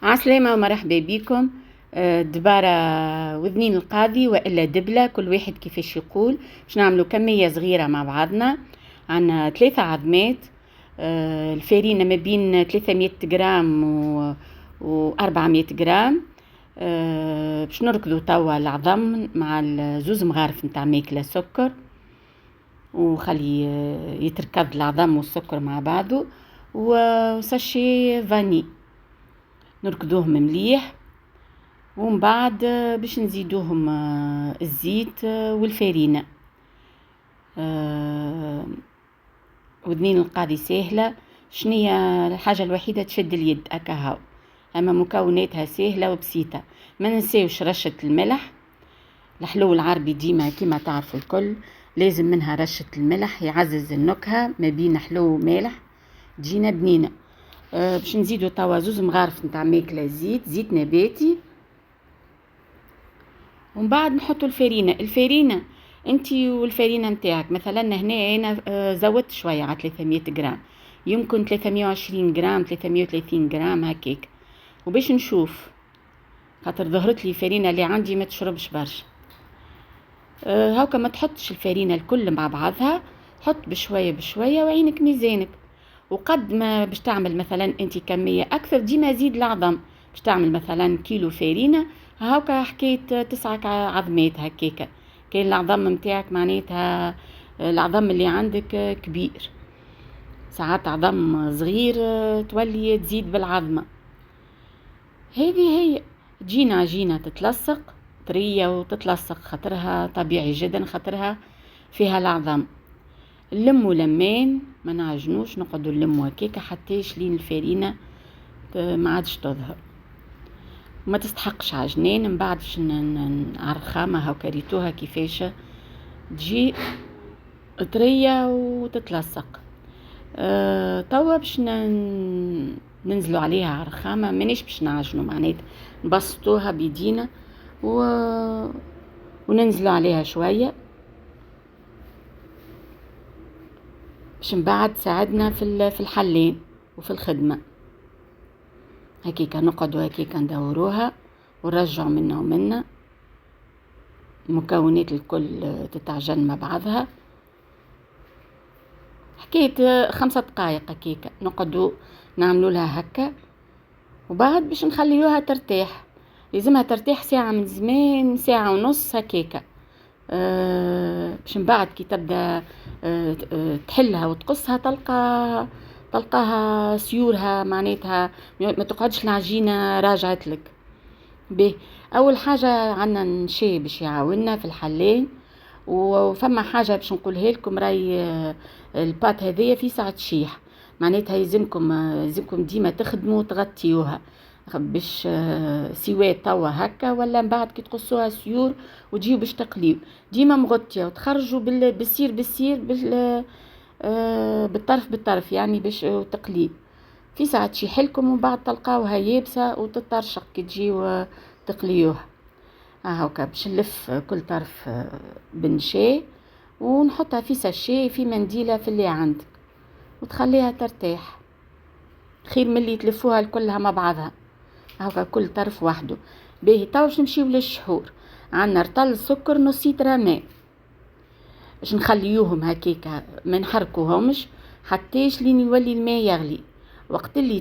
عسلامة ومرحبا بكم. دبارة وذنين القاضي وإلا دبلة، كل واحد كيفاش يقول. باش نعملوا كمية صغيرة مع بعضنا. عنا 3 عظمات، الفارينة ما بين 300 جرام و 400 جرام. باش نركضوا توا العظم مع الزوز مغارف نتاع ماكلة سكر، وخلي يتركض العظم والسكر مع بعضه، وساشي فاني نركضوهم مليح. ومن بعد باش نزيدوهم الزيت والفارينة. وذنين القاضي سهلة. شنية الحاجة الوحيدة؟ تشد اليد أكاهو، أما مكوناتها سهلة وبسيطة. ما ننساوش رشة الملح، الحلو العربي ديما كما تعرفوا الكل لازم منها رشة الملح، يعزز النكهة ما بين حلو ومالح تجينا بنينة. باش نزيدو توا 2 مغارف نتاع ماكلة زيت نباتي، ومن بعد نحطوا الفارينة انتي والفارينة نتاعك. مثلا هنا انا زودت شوية على 300 جرام، يمكن 320 جرام 330 جرام هكاك. وباش نشوف، خاطر ظهرت لي الفارينة اللي عندي ما تشربش برشا. هاكا ما تحطش الفارينة الكل مع بعضها، حط بشوية بشوية وعينك ميزانك. وقد ما باش تعمل مثلا انت كمية اكثر ديما زيد العظم. باش تعمل مثلا كيلو فارينة، هاكا حكيت 9 عظمات هكاكا. كاين العظم متاعك معناتها العظم اللي عندك كبير، ساعات عظم صغير تولي تزيد بالعظمة. هذه هي تجينا عجينة تتلصق طرية وتتلصق، خاطرها طبيعي جدا، خاطرها فيها العظم. نلمو لمين، ما نعجنوش، نقعدوا نلمو هكاكا حتى لين الفارينة ما عادش تظهر، وما تستحقش عجنين. من بعد باش نعرخامة هاكا ريتوها كيفاش تجي طرية وتتلصق. توا باش ننزلوا عليها عرخامة، مانيش باش نعجنوا، معناتها نبسطوها بيدينا وننزلوا عليها شوية باش من بعد تساعدنا في الحلين وفي الخدمة. هكيكا نقعدوا هكيكا ندوروها ونرجعوا منا ومنا، المكونات الكل تتعجن مع بعضها. حكيت 5 دقائق هكيكا نقعدوا نعملوا لها هكا، وبعد باش نخليوها ترتاح. لازمها ترتاح ساعة من زمان، ساعة ونص هكاكا. باش من بعد كي تبدا تحلها وتقصها تلقاها سيورها، معناتها ما تقعدش العجينة راجعت لك. به اول حاجة عنا نشي باش يعاوننا في الحلين، وفما حاجة باش نقولها لكم، راي البات هذية في ساعة تشيح، معناتها يلزمكم ديما تخدموا تغطيوها باش سوات توا هكا، ولا من بعد كي تقصوها سيور وتجيو باش تقليو ديما مغطيه، وتخرجوا بالسير بالطرف يعني باش تقليو في ساعه تشيح لكم، ومن بعد تلقاوها يابسه وتترشق كي تجيو تقليوها. هاكا باش نلف كل طرف بنشاي، ونحطها في ساشي في منديله في اللي عندك، وتخليها ترتاح خير من اللي تلفوها كلها مع بعضها. هاكا كل طرف وحده. باهي توا باش نمشيو للشحور. عندنا رطل سكر نص لتر ماء، باش نخليوهم هكاكا ما نحركوهمش حتى لين يولي الماء يغلي. وقت اللي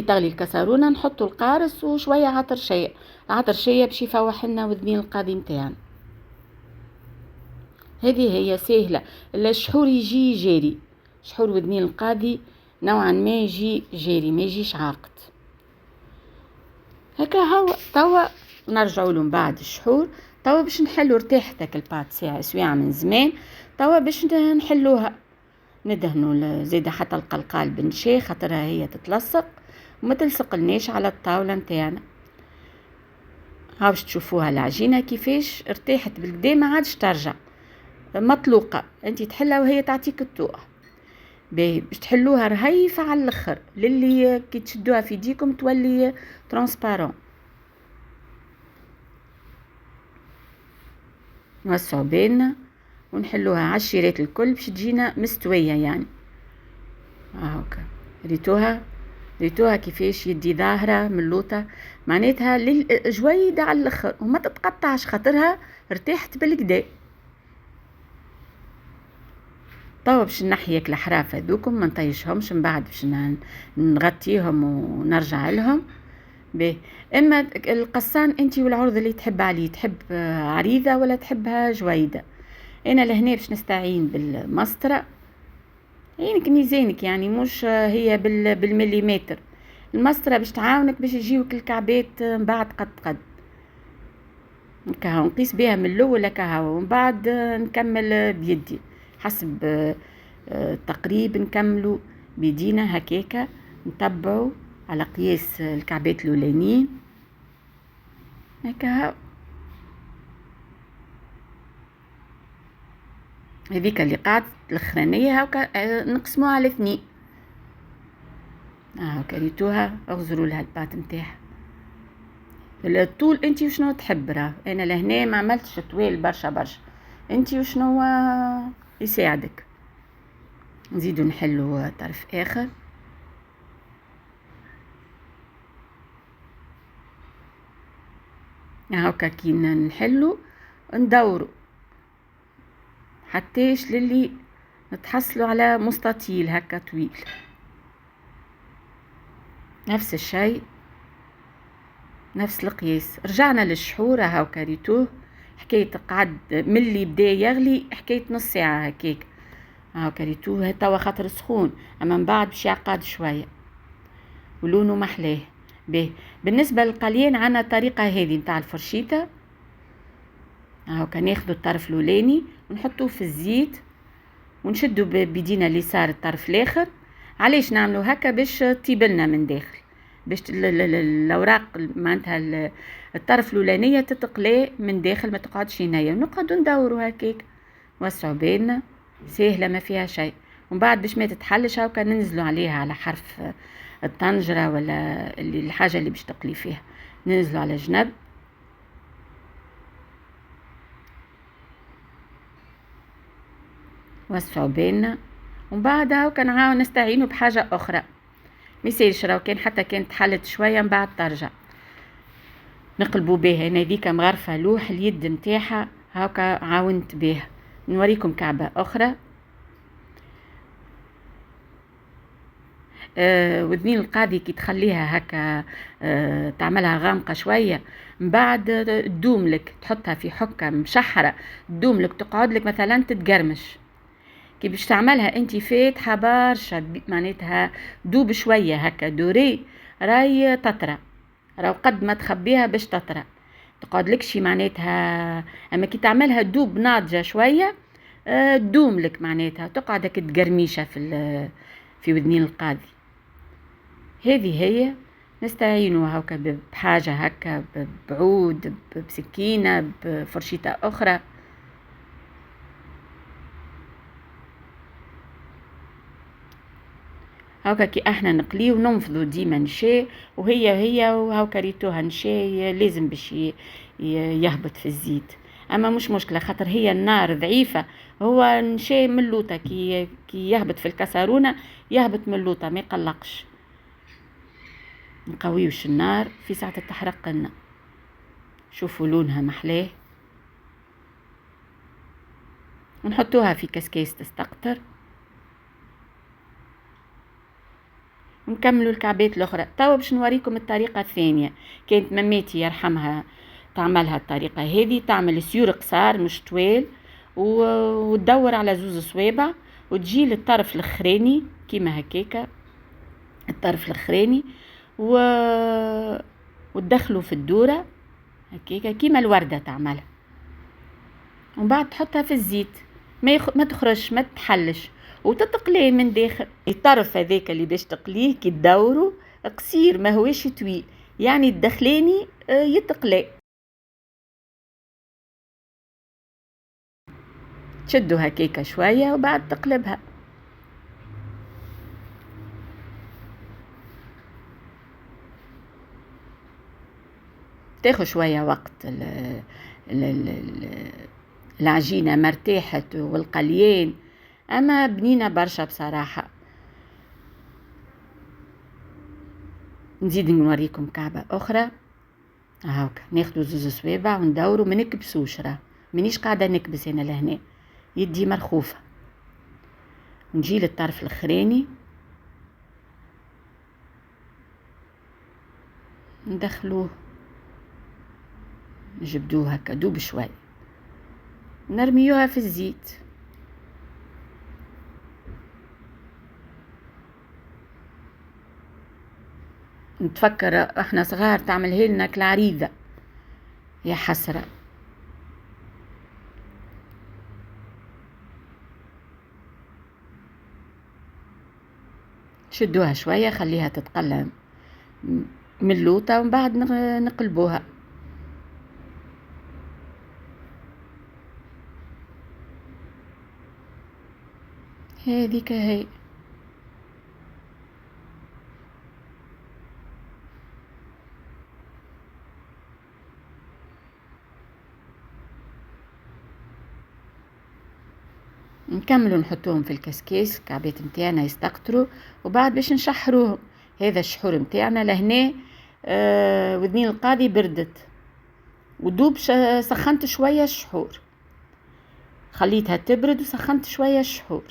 تغلي الكسرونه نحطوا القارص وشويه عطر شاي باش يفوح لنا وذنين القاضي نتاعنا. هذه هي سهله. الشحور يجي جاري، شحور وذنين القاضي نوعا ما يجي جاري، ما يجيش عاقد هكا. هو توا نرجعوا له من بعد الشحور. توا باش نحلوا ارتاحتك البات ساعة من زمان. توا باش نحلوها، ندهنوا زيدا حتى القلقال بنشي خاطرها هي تتلصق وما تلصق لناش على الطاولة نتاعنا. ها باش تشوفوها العجينة كيفاش ارتاحت بالكدا، ما عادش ترجع مطلوقة، انتي تحلها وهي تعطيك الطوق. باش تحلوها رهيفة على الاخر، للي كي تشدوها في يديكم تولي ترانسبارون. نوسعوا بيننا ونحلوها عشيرات الكل باش تجينا مستوية يعني. هاكا ريتوها ريتوها كيفاش يدي ظاهرة من اللوطة، معناتها جويدة على الاخر وما تتقطعش خاطرها ارتاحت بالكدا. توا باش نحيك الحراف هذوكم ما نطيشهمش، من بعد باش نغطيهم ونرجع لهم. باهي، اما القصان انت والعرض اللي تحب عليه، تحب عريضة ولا تحبها جويدة. انا لهنا باش نستعين بالمسطرة، عينك ميزانك يعني مش هي بالمليمتر. المسطرة باش تعاونك باش يجيوك الكعبات من بعد قد كهو نقيس بها من الاول كهو، ومن بعد نكمل بيدي حسب تقريب، نكملوا بيدينا هكاكا، نتبعوا على قياس الكعبات الاولانيين هكا. هذيك اللي قاعد الاخرانيه هاكا نقسموها على 2 هاكا. ريتوها اغزروا لها البات نتاعها الطول انتي وشنو تحب. راه انا لهنا ما عملتش طويل برشا، انتي وشنو يساعدك. نزيدو نحلو طرف اخر. هاكا كي نحلو ندورو حتىش للي نتحصلوا على مستطيل هكا طويل. نفس الشيء، نفس القياس. رجعنا للشحورة هاكا. ريتوه حكاية قعد من اللي بدا يغلي حكاية نص ساعة هكاك هاكا. ريتوه توا خاطر سخون، اما من بعد باش يعقد شوية ولونه محلاه. باهي، بالنسبة للقليان عنا طريقة هذه نتاع الفرشيطة هاكا. ناخذوا الطرف الاولاني ونحطوه في الزيت ونشدوا بيدينا اليسار الطرف الاخر. علاش نعملوا هكا؟ باش تطيبلنا من داخل، باش الاوراق معناتها الطرف الاولانيه تتقلى من داخل، ما تقعدش نيه. نقعدوا ندوروا هكاك، وسعوا بالنا، سهله ما فيها شيء. ومن بعد باش ما تتحلش هاكا ننزلوا عليها على حرف الطنجره ولا الحاجه اللي باش تقلي فيها، ننزلوا على جنب. وسعوا بالنا. ومن بعد هاكا نعاود نستعينوا بحاجه اخرى. ميسالش راهو كان حتى كانت حلت شويه من بعد ترجع نقلبوا بها. انا ذيك مغرفه لوح اليد نتاعها هاكا عاونت بها. نوريكم كعبه اخرى. وذنين القاضي كي تخليها هكا تعملها غامقه شويه، من بعد تدوم لك، تحطها في حكه مشحره تدوم لك، تقعد لك مثلا تتقرمش. كي باش تعملها انت فاتحه برشا معناتها دوب شويه هكا دوري، راي تطرى. راهو قد ما تخبيها باش تطرى تقعد لكشي معناتها. اما كي تعملها دوب ناضجه شويه تدوم لك معناتها، تقعد هكا تقرميشه في وذنين القاضي. هذه هي. نستعينوا هكا بحاجه هكا، بعود، بسكينه، بفرشيطه اخرى هاكا. كي احنا نقليه وننفضوا ديما نشا، وهي وهاكا ريتوها نشا لازم باش يهبط في الزيت. اما مش مشكله خاطر هي النار ضعيفه، هو نشا من اللوطه كي يهبط في الكسرونه يهبط من اللوطه ما يقلقش. نقويوش النار في ساعه التحرق لنا. شوفوا لونها محلاه. ونحطوها في كسكاس تستقطر. نكملوا الكعبات الاخرى. توا باش نوريكم الطريقه الثانيه. كانت مماتي يرحمها تعملها الطريقه هذه، تعمل سيور قصار مش طويل وتدور على زوز صوابع وتجي للطرف الاخراني كيما هكاكا، الطرف الاخراني وتدخلوا في الدوره هكاكا كيما الورده تعملها. ومن بعد تحطها في الزيت، ما تخرجش ما تحلش، وتتقلي من داخل. الطرف هذاك اللي باش تقليه كي تدوروا قصير ما هوش طويل، يعني الدخلاني يتقلي. تشدوا هكاكا شويه وبعد تقلبها. تاخذ شويه وقت. العجينه مرتاحت والقليان، اما بنينه برشا بصراحه. نزيد نوريكم كعبة أخرى. هاكا ناخدو زوز صوابع وندورو، ما نكبسوش، راه مانيش قاعدة نكبس أنا لهنا، يدي مرخوفة. نجي للطرف الأخراني ندخلوه، نجبدوه هكا دوب شوي، نرميوها في الزيت. نتفكر احنا صغار تعملها لنا كالعريضة، يا حسرة. شدوها شوية، خليها تتقلى من اللوطة، ومن بعد نقلبوها. هذيك هي. نكملوا نحطوهم في الكسكيس، الكعبات متاعنا يستقطروا، وبعد باش نشحروهم. هذا الشحور متاعنا لهنا. وذنين القاضي بردت ودوب سخنت شوية الشحور، خليتها تبرد وسخنت شوية الشحور.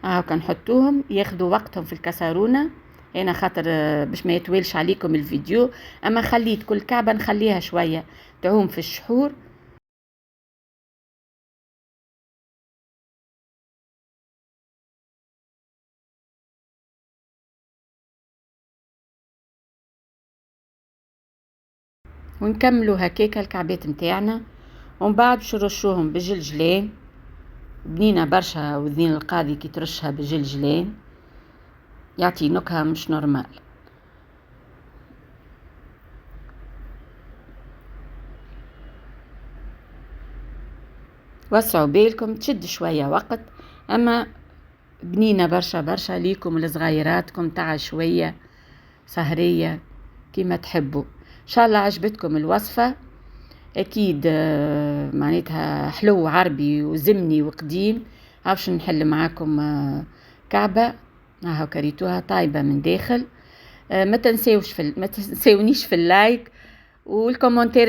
هاكا نحطوهم ياخدوا وقتهم في الكسرونة. انا خاطر باش ما يتوالش عليكم الفيديو، اما خليت كل كعبة نخليها شوية تعوم في الشحور. ونكملوا هكاكا الكعبات متاعنا، ومن بعد باش نرشوهم بالجلجلان. بنينة برشا وذين القاضي كي ترشها بالجلجلان يعطي نكهة مش نورمال. وسعوا بالكم، تشد شوية وقت، اما بنينة برشا برشا ليكم ولصغيراتكم تاع شوية سهرية كما تحبوا. ان شاء الله عجبتكم الوصفة. اكيد معناتها حلو عربي وزمني وقديم. عاوش نحل معاكم كعبة هاو كريتوها طايبة من داخل. ما تنساونيش في اللايك والكومنتير